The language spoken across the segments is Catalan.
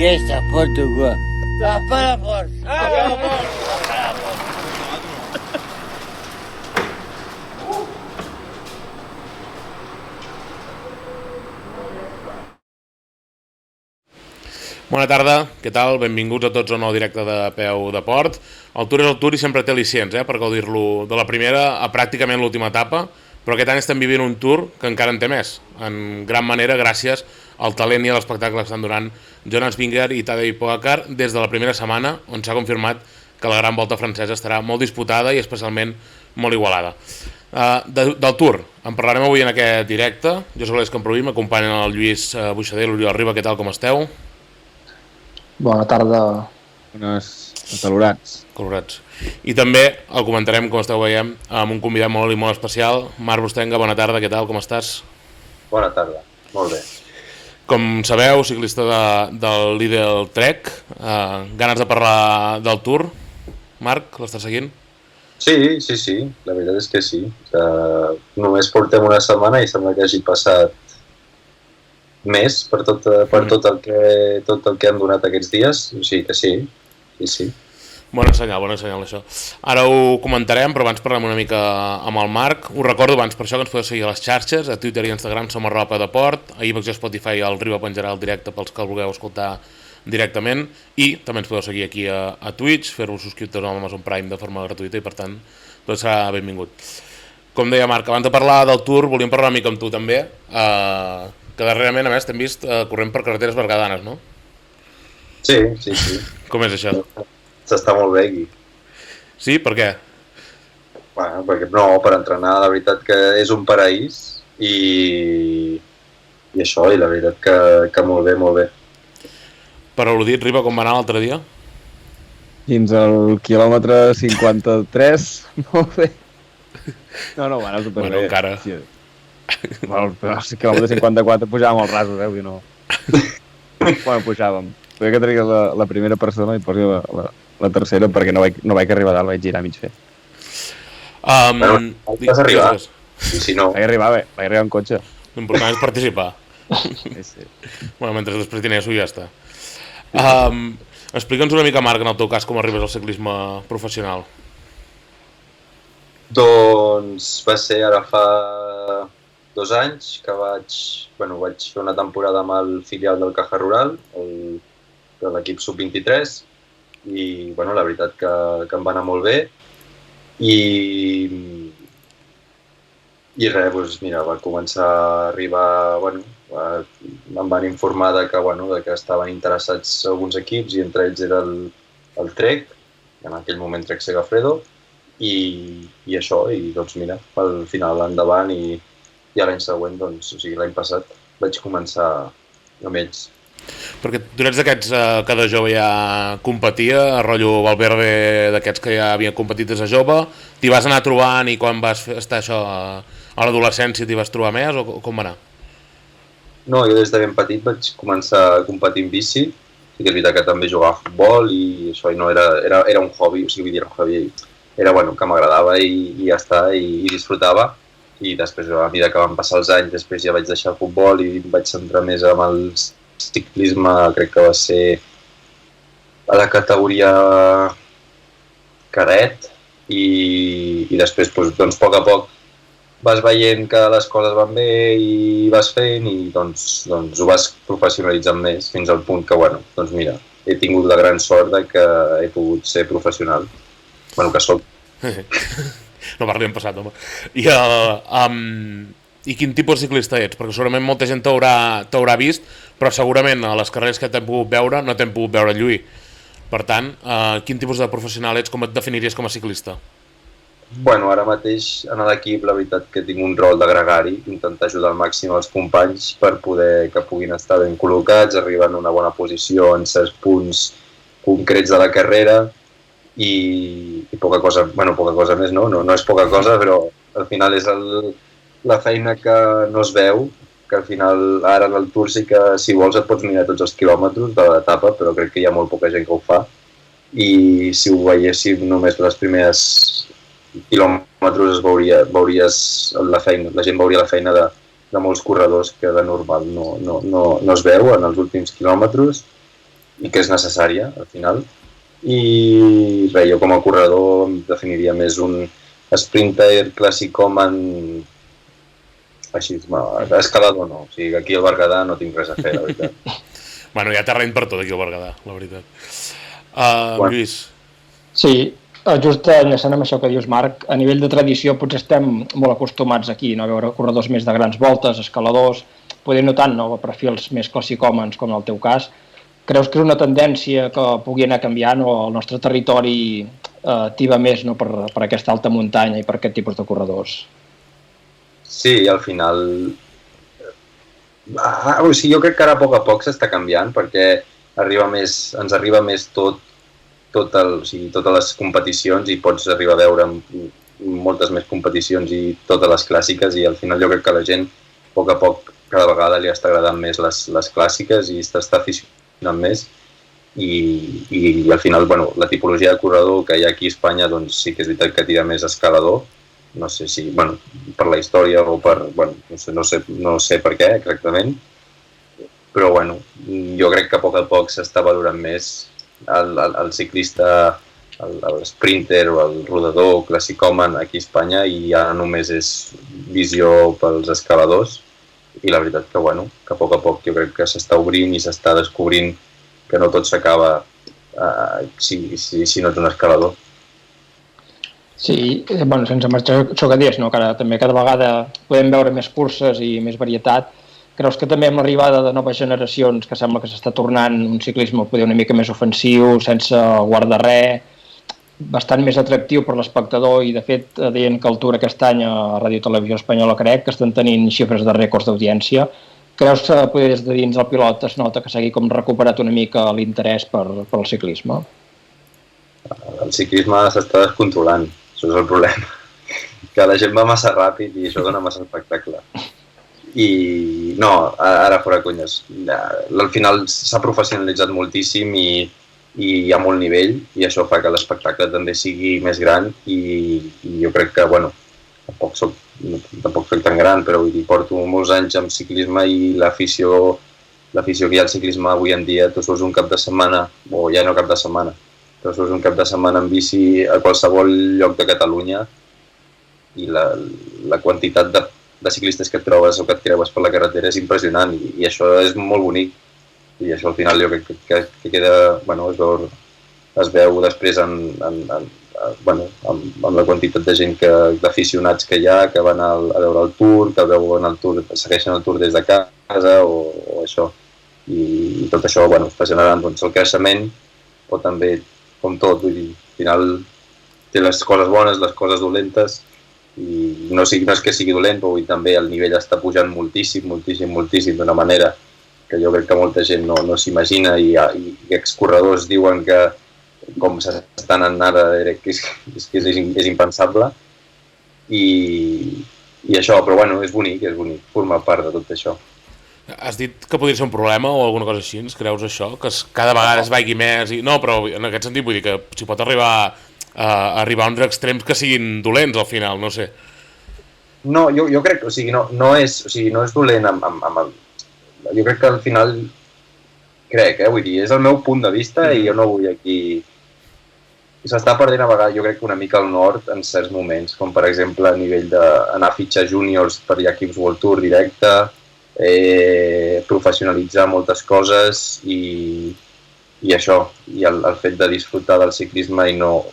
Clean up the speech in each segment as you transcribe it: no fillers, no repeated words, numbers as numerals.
Aquesta foto, quoi. Tapa la porta. Tapa la porta. Bona tarda, què tal? Benvinguts a tots al nou directe de Peu de Port. El Tour és el Tour i sempre té al·licients, per gaudir-lo de la primera a pràcticament l'última etapa, però aquest any estem vivint un Tour que encara en té més, en gran manera gràcies al talent i a l'espectacle que estan donant Jonas Vingegaard i Tadej Pogačar des de la primera setmana, on s'ha confirmat que la gran volta francesa estarà molt disputada i especialment molt igualada. Del Tour en parlarem avui en aquest directe. Jo soc l'Eix Camproví, m'acompanyen el Lluís Buixader i l'Oriol Riba. Què tal, com esteu? Bona tarda. Calorats. I també el comentarem, com esteu veient, amb un convidat molt i molt especial. Marc Bustenga, bona tarda, què tal, com estàs? Bona tarda, molt bé. Com sabeu, ciclista del Lidl Trek, ganes de parlar del Tour. Marc, l'estàs seguint? Sí, la veritat és que sí. Només portem una setmana i sembla que hagi passat més per tot el que han donat aquests dies. O sigui que sí. Bon senyal, això. Ara ho comentarem, però abans parlem una mica amb el Marc. Us recordo abans, per això, que ens podeu seguir a les xarxes, a Twitter i Instagram som @deport, a iVoox i Spotify el Riba penjarà el directe pels que el vulgueu escoltar directament, i també ens podeu seguir aquí a Twitch, fer-vos subscriptors a Amazon Prime de forma gratuïta i per tant tot serà benvingut. Com deia Marc, abans de parlar del Tour volíem parlar una mica amb tu també, que darrerament a més t'hem vist corrent per carreteres berguedanes, no? Sí. Com és això? S'està molt bé aquí. Sí? Per què? Bueno, perquè no, per entrenar la veritat que és un paraís i això, i la veritat que molt bé. Per al·ludit, Riba, com va anar l'altre dia? Fins al quilòmetre 53, molt bé. No, va anar superbé. Bueno, encara. Sí. Bueno, però al quilòmetre 54 pujàvem als rasos, vull dir, no. Bueno, pujàvem. Perquè que tenia la primera persona i posi la tercera perquè no vaig arribar a dalt, vaig girar a mig fer. Bueno, vas arribar. I si no... Vaig arribar en cotxe. L'important és participar. Sí. Bueno, mentre després tenies-ho ja està. Explica'ns una mica, Marc, en el teu cas, com arribes al ciclisme professional. Doncs va ser ara fa 2 anys que vaig fer una temporada amb el filial del Caja Rural, de l'equip sub-23, i la veritat que em va anar molt bé. I res, doncs mira, va començar a arribar, em van informar que estaven interessats alguns equips i entre ells era el Trek, en aquell moment Trek Segafredo, i això, i doncs mira, al final endavant i l'any següent, doncs, o sigui, l'any passat vaig començar amb ells. Perquè tu ets d'aquests que de jove ja competia, rotllo Valverde d'aquests que ja havien competit des de jove, t'hi vas anar trobant i quan vas estar això a l'adolescència t'hi vas trobar més o com va anar? No, jo des de ben petit vaig començar a competir en bici, sí que és veritat que també jugava a futbol i això no era un hobby, o sigui, era un hobby, era que m'agradava i ja està, i disfrutava. I després, a mesura que van passar els anys, després ja vaig deixar el futbol i em vaig centrar més en el ciclisme, crec que va ser a la categoria cadet, i després, doncs, a poc a poc vas veient que les coses van bé i vas fent i doncs ho vas professionalitzant més fins al punt que, doncs mira, he tingut la gran sort de que he pogut ser professional. Que soc. No parli en passat, home. I quin tipus de ciclista ets? Perquè segurament molta gent t'haurà vist, però segurament a les carreres que t'hem pogut veure no t'hem pogut veure lluir. Per tant, quin tipus de professional ets? Com et definiries com a ciclista? Bueno, ara mateix en l'equip la veritat que tinc un rol de gregari, intentar ajudar al màxim els companys per poder que puguin estar ben col·locats, arribar en una bona posició en certs punts concrets de la carrera i poca cosa més, no és poca cosa, però al final és la feina que no es veu, que al final ara en el Tour sí que si vols et pots mirar tots els quilòmetres de l'etapa, però crec que hi ha molt poca gent que ho fa i si ho veiéssim només les primeres quilòmetres veuries la feina, la gent veuria la feina de molts corredors que de normal no es veu en els últims quilòmetres i que és necessària al final. I res, jo com a corredor em definiria més un sprinter classicòman així, escalador no, o sigui aquí al Berguedà no tinc res a fer, la veritat. Bueno, hi ha terreny per tot aquí al Berguedà, la veritat. Lluís. Sí, just enllaçant amb això que dius, Marc, a nivell de tradició potser estem molt acostumats aquí, no? A veure corredors més de grans voltes, escaladors, poder no tant, no? Perfils més classicòmens com en el teu cas. Creus que és una tendència que pugui anar canviant o el nostre territori tiba més, no? per aquesta alta muntanya i per aquest tipus de corredors? Sí, al final... o sigui, jo crec que ara a poc s'està canviant perquè ens arriba més totes les competicions i pots arribar a veure moltes més competicions i totes les clàssiques i al final jo crec que la gent a poc cada vegada li està agradant més les clàssiques i s'està aficionant més i al final la tipologia de corredor que hi ha aquí a Espanya doncs sí que és veritat que tira més escalador, no sé si per la història o per, no sé per què exactament, però jo crec que a poc s'està valorant més el ciclista, el sprinter o el rodador classicòman aquí a Espanya i ja només és visió pels escaladors i la veritat que que a poc jo crec que s'està obrint i s'està descobrint que no tot s'acaba si no ets un escalador. Sí, sense marxar això que dius, no? Que ara també cada vegada podem veure més curses i més varietat. Creus que també amb l'arribada de noves generacions que sembla que s'està tornant un ciclisme poder una mica més ofensiu, sense guardar res, bastant més atractiu per l'espectador i de fet deien que el Tour aquest any a Ràdio Televisió Espanyola crec que estan tenint xifres de rècords d'audiència. Creus que poder des de dins el pilot es nota que s'hagi com recuperat una mica l'interès pel ciclisme? El ciclisme s'està descontrolant, això és el problema. Que la gent va massa ràpid i això dona massa espectacle. I no, ara fora conyes. Al final s'ha professionalitzat moltíssim i hi ha molt nivell i això fa que l'espectacle també sigui més gran i jo crec que, tampoc soc tan gran, però vull dir, porto molts anys amb ciclisme i l'afició que hi ha al ciclisme avui en dia, tu surts un cap de setmana, o ja no cap de setmana, però surts un cap de setmana en bici a qualsevol lloc de Catalunya i la quantitat de ciclistes que et trobes o que et creues per la carretera és impressionant i això és molt bonic i això al final jo crec que queda, es veu després amb la quantitat de gent d'aficionats que hi ha, que van a veure el Tour, que veuen el Tour, segueixen el Tour des de casa o això i tot això està generant el creixement o també com tot, vull dir, al final té les coses bones, les coses dolentes i no és que sigui dolent, però també el nivell està pujant moltíssim d'una manera que jo crec que molta gent no s'imagina i excorredors diuen que com s'estan anant ara que és impensable i això, però és bonic formar part de tot això. Has dit que podria ser un problema o alguna cosa així, ens creus això? Que cada vegada es vagi més i... No, però en aquest sentit vull dir que si pot arribar a uns extrems que siguin dolents al final, no sé. No, jo crec que no és dolent amb el... Jo crec que al final vull dir, és el meu punt de vista i jo no vull aquí... S'està perdent a vegades, jo crec que una mica al nord en certs moments, com per exemple a nivell d'anar a fitxar júniors per equips World Tour directe, professionalitzar moltes coses i això, i el fet de disfrutar del ciclisme i no...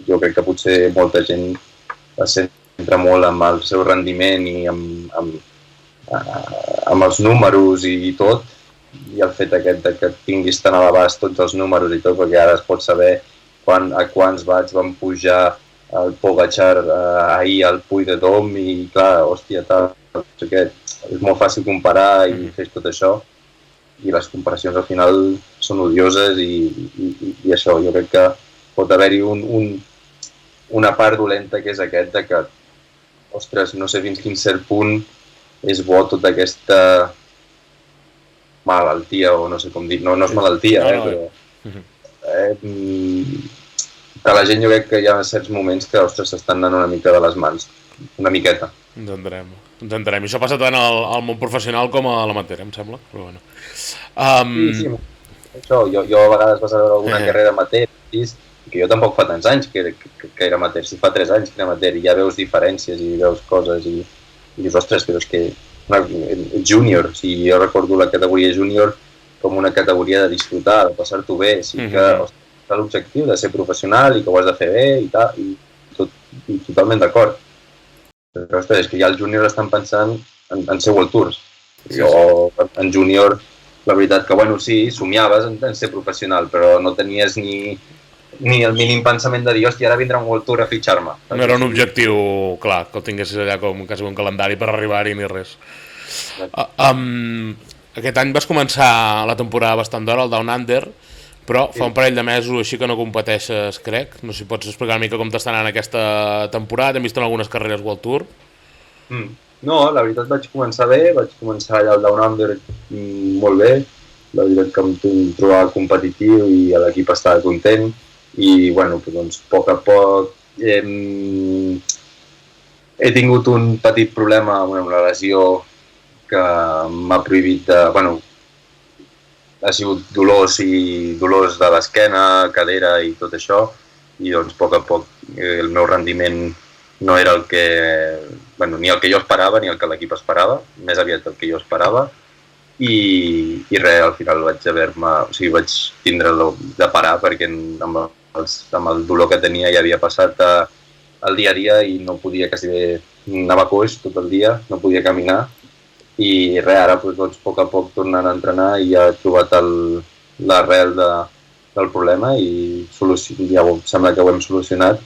Jo crec que potser molta gent es centra molt amb el seu rendiment i amb els números i tot, i el fet aquest que tinguis tan a l'abast tots els números i tot, perquè ara es pot saber a quants watts van pujar el Pogacar ahir al Puy de Dôme i clar, hòstia, tal, no sé què, és molt fàcil comparar i fer tot això i les comparacions al final són odioses i això, jo crec que pot haver-hi una part dolenta que és aquest de que, ostres, no sé fins quin cert punt és bo tota aquesta malaltia o no sé com dir, no és malaltia, però que la gent jo crec que hi ha certs moments que, ostres, s'estan anant una mica de les mans, una miqueta. Ens entenem. I això passa tant al món professional com a l'amateur, em sembla. Però bueno. Sí. Això, jo a vegades vas a veure alguna carrera amateur, que jo tampoc fa tants anys que era amateur, si fa 3 anys que era amateur, i ja veus diferències i veus coses i dius, ostres, però és que júnior, si jo recordo la categoria júnior com una categoria de disfrutar, de passar-t'ho bé, sí que l'objectiu de ser professional i que ho has de fer bé i tal, i totalment d'acord. Però, ostres, és que ja els júniors estan pensant en ser World Tours. Jo, en júnior, la veritat que, bueno, sí, somiaves en ser professional, però no tenies ni el mínim pensament de dir, hòstia, ara vindrà un World Tour a fitxar-me. No era un objectiu, clar, que el tinguessis allà com quasi un calendari per arribar-hi ni res. Aquest any vas començar la temporada bastant d'hora, el Down Under, però fa un parell de mesos així que no competeixes, crec. No sé si pots explicar una mica com t'estan en aquesta temporada. Hem vist en algunes carreres World Tour. No, la veritat vaig començar bé, vaig començar allà al Down Under molt bé. La veritat que em trobava competitiu i l'equip estava content. I, bueno, doncs, a poc a poc he tingut un petit problema amb una lesió que m'ha prohibit de... Bueno, ha sigut dolors de l'esquena, cadera i tot això, i doncs a poc a poc el meu rendiment no era el que... Bueno, ni el que jo esperava ni el que l'equip esperava, més aviat el que jo esperava, i res, al final vaig vaig tindre de parar perquè amb el dolor que tenia ja havia passat el dia a dia i no podia quasi bé, anava coix tot el dia, no podia caminar, i res, ara doncs, a poc tornant a entrenar i ja he trobat l'arrel del problema i ja sembla que ho hem solucionat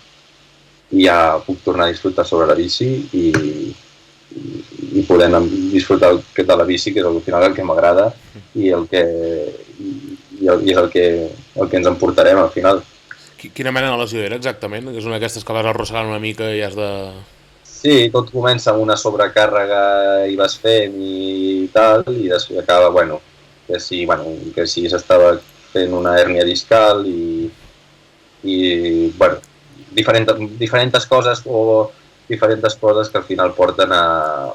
i ja puc tornar a disfrutar sobre la bici i poder disfrutar de la bici, que és al final el que m'agrada i és el que ens emportarem al final. Quina mena de lesió era exactament? És una d'aquestes que vas arrossegant una mica i has de... Sí, tot comença amb una sobrecàrrega i vas fent i tal, i després acaba, bueno, que sí s'estava fent una hèrnia discal i bueno, diferents coses que al final porten a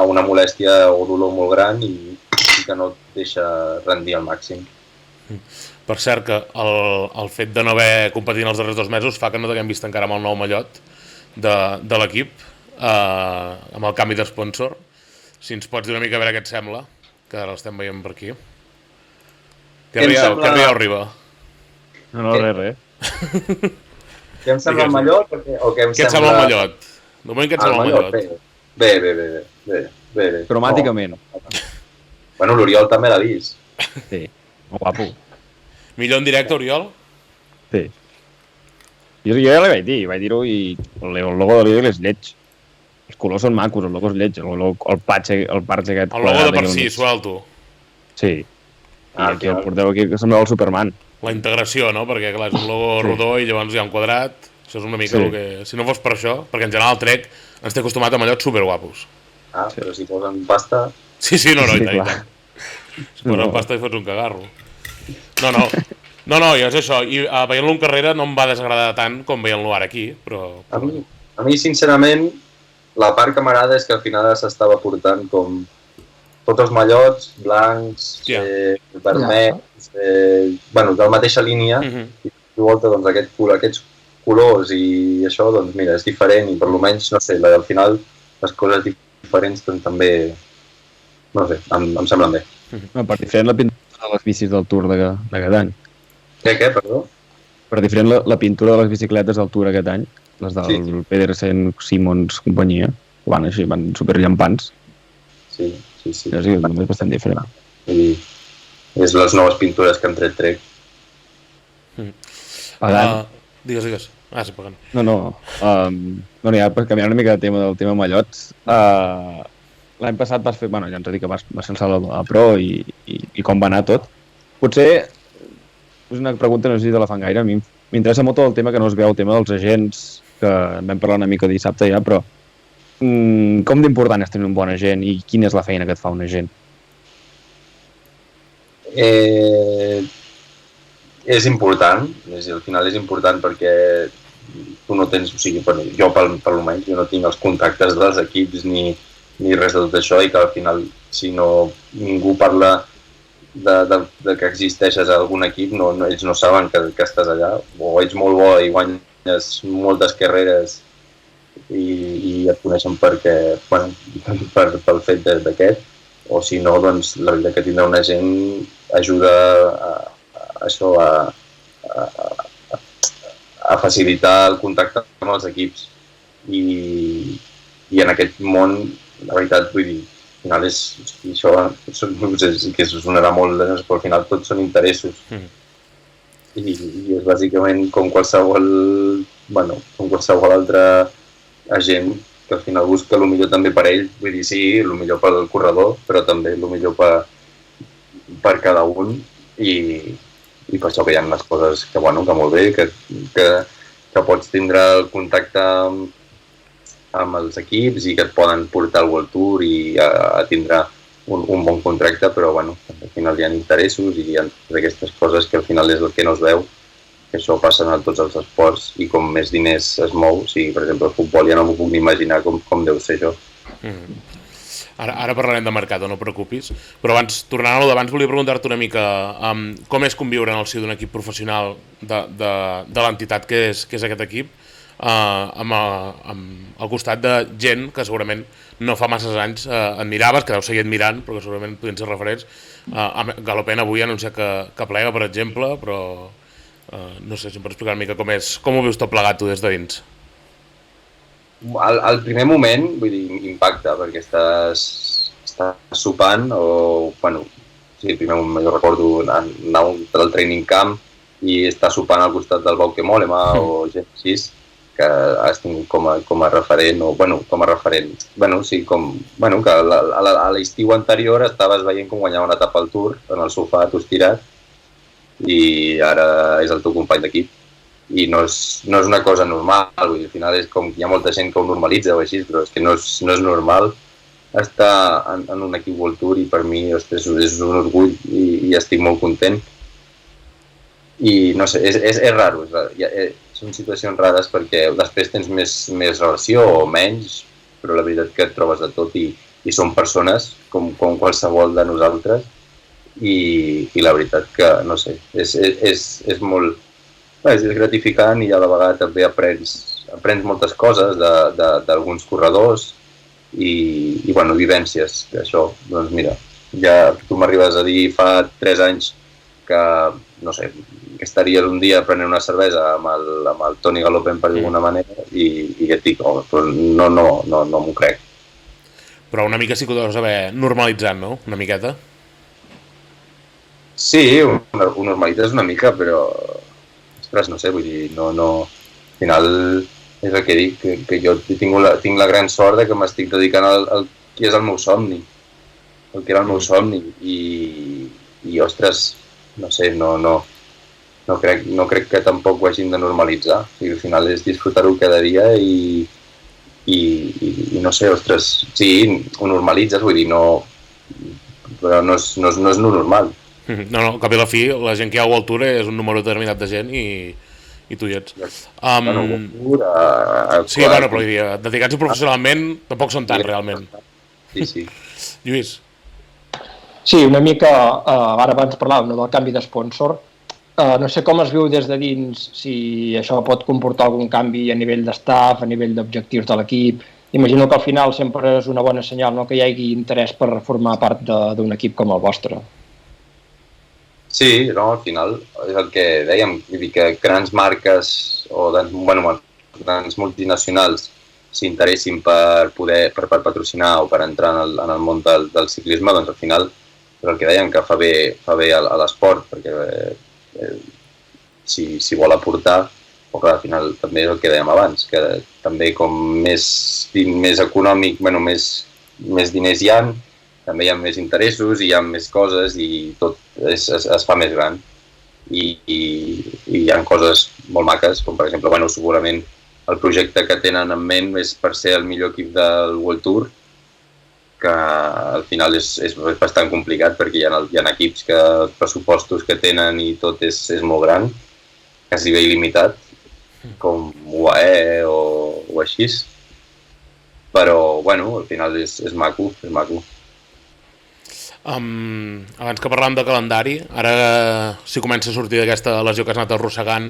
una molèstia o dolor molt gran i que no et deixa rendir al màxim. Per cert, que el fet de no haver competit els darrers 2 mesos fa que no t'haguem vist encara amb el nou mallot de l'equip, amb el canvi d'esponsor. Si ens pots dir una mica a veure què et sembla, que ara l'estem veient per aquí. Què rieu, Riba? No, res. Què em sembla el mallot? Què et sembla el mallot? De moment, què et sembla el mallot? Bé. Cromàticament. Bueno, l'Oriol també l'ha vist. Sí, molt guapo. Millor en directe, Oriol? Sí. Jo ja li vaig dir-ho i el logo de l'Oriol és lleig. Els colors són macos, el logo és lleig, el parche aquest... El logo de per si, suelto. Sí. I aquí el porteu aquí que semblava el Superman. La integració, no? Perquè clar, és un logo rodó i llavors hi ha un quadrat. Això és una mica el que... Si no fos per això, perquè en general el Trek ens té acostumat a mallots superguapos. Però si posen pasta... Sí, no, i tant. Si posen pasta i fots un cagarro. No, i és això. I veient-lo en carrera no em va desagradar tant com veient-lo ara aquí, però... A mi, sincerament, la part que m'agrada és que al final s'estava portant com tots els mallots, blancs, vermells, bueno, de la mateixa línia, i de volta doncs, aquests colors i això, doncs mira, és diferent i per almenys, no sé, al final les coses diferents doncs, també, no sé, em semblen bé. Per diferent la pintura de les bicis del Tour d'aquest any. Què, perdó? Per diferent la pintura de les bicicletes del Tour aquest any, les del Pedersen, Simons, companyia, van així, van superllampants. Sí. És bastant diferent. I és les noves pintures que han tret Trek. Digues. Ah, sí, pagant. No, ja per canviar una mica de tema del tema mallots, l'any passat vas fer, ja ens ha dit que vas ser el salt a Pro i com va anar tot. Potser, és una pregunta, no sé si te la fan gaire, a mi m'interessa molt el tema que no es veu, el tema dels agents, que en vam parlar una mica dissabte ja, però com d'important és tenir un bon agent i quina és la feina que et fa un agent? És important, al final és important perquè tu no tens, o sigui, jo per almenys jo no tinc els contactes dels equips ni res de tot això i que al final si no ningú parla de que existeixes a algun equip, ells no saben que estàs allà, o ets molt bo i guanyes moltes carreres i et coneixen perquè, pel fet d'aquest, o si no, doncs la veritat que tindre un agent ajuda a facilitar el contacte amb els equips i en aquest món, la veritat, vull dir, al final que sonarà molt, però al final tots són interessos i és bàsicament com qualsevol altre agent que al final busca el millor també per ell, vull dir, sí, el millor pel corredor, però també el millor per cada un i per això que hi ha unes coses que molt bé, que pots tindre el contacte amb els equips i que et poden portar al World Tour i a tindre un bon contracte, però al final hi ha interessos i hi ha totes aquestes coses que al final és el que no es veu, que això passa en tots els esports i com més diners es mou, per exemple el futbol ja no m'ho puc ni imaginar com deu ser això. Ara parlarem de mercat, no preocupis, però tornant a lo d'abans, volia preguntar-te una mica com és conviure en el si d'un equip professional de l'entitat que és aquest equip, al costat de gent que segurament no fa masses anys admiraves, que deu seguir admirant, però que segurament podien ser referents. Galopin avui ha anunciat que plega, per exemple, però no sé si em pots explicar una mica com ho veus tot plegat tu des de dins. Al primer moment, vull dir, impacta, perquè estàs sopant o, el primer moment jo recordo anar al training camp i estar sopant al costat del Bauke Mollema o gent així, que has tingut com a referent, que a l'estiu anterior estaves veient com guanyava una etapa al Tour en el sofà, tu estirat, i ara és el teu company d'equip. I no és una cosa normal, vull dir, al final és com hi ha molta gent que ho normalitza o així, però és que no és normal estar en un equip World Tour i per mi és un orgull i estic molt content. I no sé, és raro, són situacions rares perquè després tens més relació o menys, però la veritat que et trobes de tot i són persones com qualsevol de nosaltres i la veritat que, no sé, és molt... És gratificant i a la vegada també aprens moltes coses d'alguns corredors i vivències, que això, doncs mira, ja tu m'arribes a dir fa 3 anys que, no sé, que estaries un dia prenent una cervesa amb el Toni Galopin per d'alguna manera i et dic, però no m'ho crec. Però una mica sí que ho deus haver normalitzat, no? Una miqueta? Sí, ho normalitzes una mica, però... no sé, vull dir, al final és el que dic, que jo tinc la gran sort de que m'estic dedicant al que és el meu somni, el que era el meu somni i ostres, no sé, no crec que tampoc ho hagin de normalitzar, o sigui, al final és disfrutar-ho cada dia i no sé, ostres, sí, ho normalitzes, vull dir, però no és normal. No, cap i la fi, la gent que hi ha a World Tour és un número determinat de gent i tu hi ets. Sí, però dedicats-hi professionalment tampoc són tant, realment. Sí. Lluís? Sí, una mica, ara abans parlàvem del canvi d'espònsor, no sé com es viu des de dins, si això pot comportar algun canvi a nivell d'estaf, a nivell d'objectius de l'equip. Imagino que al final sempre és una bona senyal, no?, que hi hagi interès per formar part d'un equip com el vostre. Sí, al final és el que dèiem, vull dir que grans marques o grans multinacionals s'interessin per patrocinar o per entrar en el món del ciclisme, doncs al final és el que dèiem, que fa bé a l'esport, perquè si vol aportar però clar, al final també és el que dèiem abans, que també com més econòmic, bueno, més diners hi ha, també hi ha més interessos i hi ha més coses i tot es fa més gran. I hi ha coses molt maques, com per exemple, bueno, segurament el projecte que tenen en ment és per ser el millor equip del World Tour, que al final és bastant complicat perquè hi ha equips que els pressupostos que tenen i tot és molt gran, quasi bé il·limitat, com UAE o així. Però, bueno, al final és maco, és maco. Abans que parlàvem de calendari, ara si comença a sortir d'aquesta lesió que has anat arrossegant,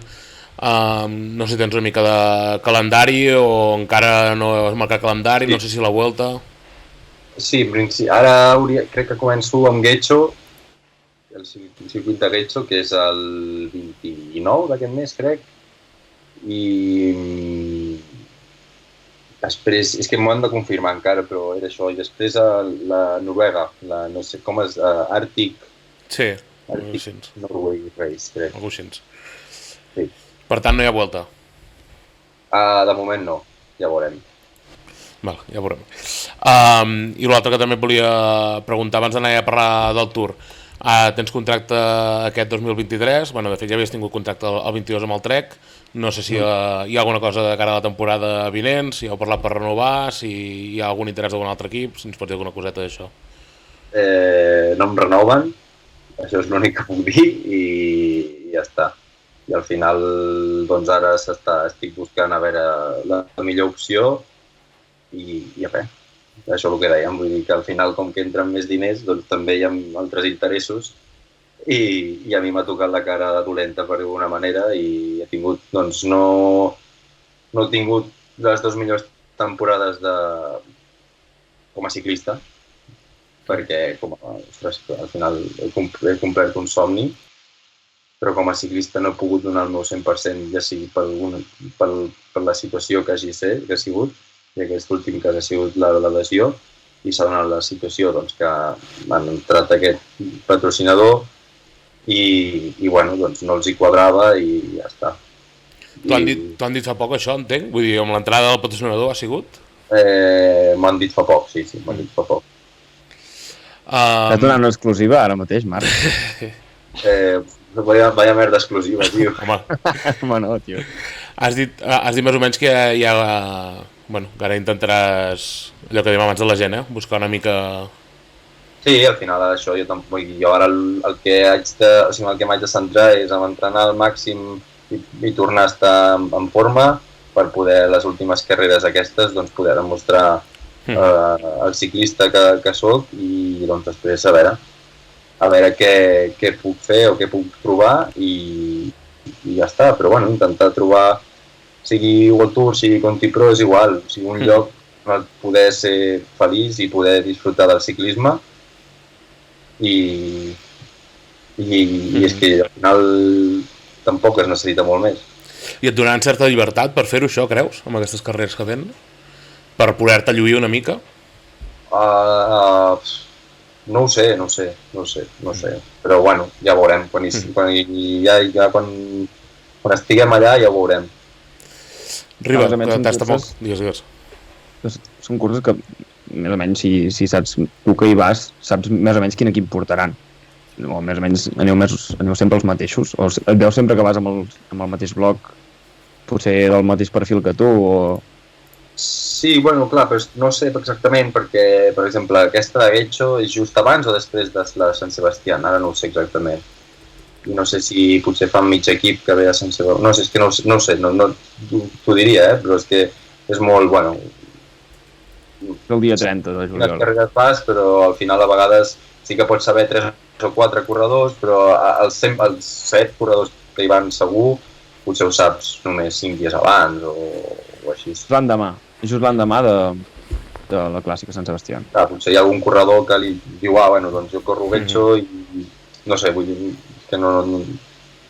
no sé si tens una mica de calendari o encara no has marcat calendari, sí. No sé si la Vuelta... Sí, ara crec que començo amb Getxo, el circuit de Getxo, que és el 29 d'aquest mes, crec, i després, és que m'ho han de confirmar encara, però era això, i després la Noruega, no sé com és, Arctic... Sí, Arctic Norway Race, crec. Algú així. Sí. Per tant, no hi ha Vuelta? De moment no, ja veurem. Val, ja veurem. I l'altre que també et volia preguntar abans d'anar a parlar del Tour. Tens contracte aquest 2023, bueno, de fet ja havies tingut contracte el 22 amb el Trek, no sé si hi ha alguna cosa de cara a la temporada vinent, si heu parlat per renovar, si hi ha algun interès d'algun altre equip, si ens pots dir alguna coseta d'això. No em renoven, això és l'únic que puc dir i ja està. I al final, doncs ara estic buscant a veure la millor opció i a fer. Això és el que dèiem, vull dir que al final com que entren més diners doncs també hi ha altres interessos i a mi m'ha tocat la cara dolenta per alguna manera i he tingut, doncs no he tingut les 2 millors temporades com a ciclista perquè al final he complert un somni, però com a ciclista no he pogut donar el meu 100%, ja sigui per la situació que hagi sigut, i aquest últim cas ha sigut la lesió i s'ha donat la situació doncs, que m'han entrat aquest patrocinador i bueno, doncs no els hi quadrava i ja està. T'ho han dit fa poc això, entenc? Vull dir, amb l'entrada del patrocinador ha sigut? M'han dit fa poc, sí, m'han dit fa poc. T'ha donat una exclusiva ara mateix, Marc? Vaya merda exclusiva, tio. Home no, tio. Has dit més o menys que hi ha... Bueno, que ara intentaràs, allò que dèiem abans de la gent, buscar una mica... Sí, al final això jo ara el que m'haig de centrar és en entrenar al màxim i tornar a estar en forma per poder les últimes carreres aquestes doncs poder demostrar el ciclista que soc i doncs després a veure què puc fer o què puc trobar i ja està, però bueno, intentar trobar sigui World Tour, sigui Conti Pro, és igual, sigui un lloc on poder ser feliç i poder disfrutar del ciclisme i és que al final tampoc es necessita molt més. I et donaran certa llibertat per fer-ho això, creus, amb aquestes carreres que tenen? Per poder-te lluir una mica? No ho sé, però bueno, ja veurem, quan estiguem allà ja ho veurem. Riba, que t'està molt... Digues. Són curses que, més o menys, si saps tu que hi vas, saps més o menys quin equip portaran. O més o menys aneu sempre els mateixos. O et veus sempre que vas amb el mateix bloc, potser del mateix perfil que tu, o... Sí, bueno, clar, però no sé exactament perquè, per exemple, aquesta de Getxo és just abans o després de la Sant Sebastián, ara no ho sé exactament. I no sé si potser fan mig equip que ve a Sant Sebastián, no sé, és que no ho sé, t'ho diria, però és que és molt, bueno... El dia 30 de juliol. Unes carreres fas, però al final a vegades sí que pots saber 3 o 4 corredors, però els 7 corredors que hi van segur, potser ho saps només 5 dies abans o així. Just l'endemà de la clàssica Sant Sebastián. Potser hi ha algun corredor que li diu, bueno, doncs jo corro Getxo i no sé, vull dir que no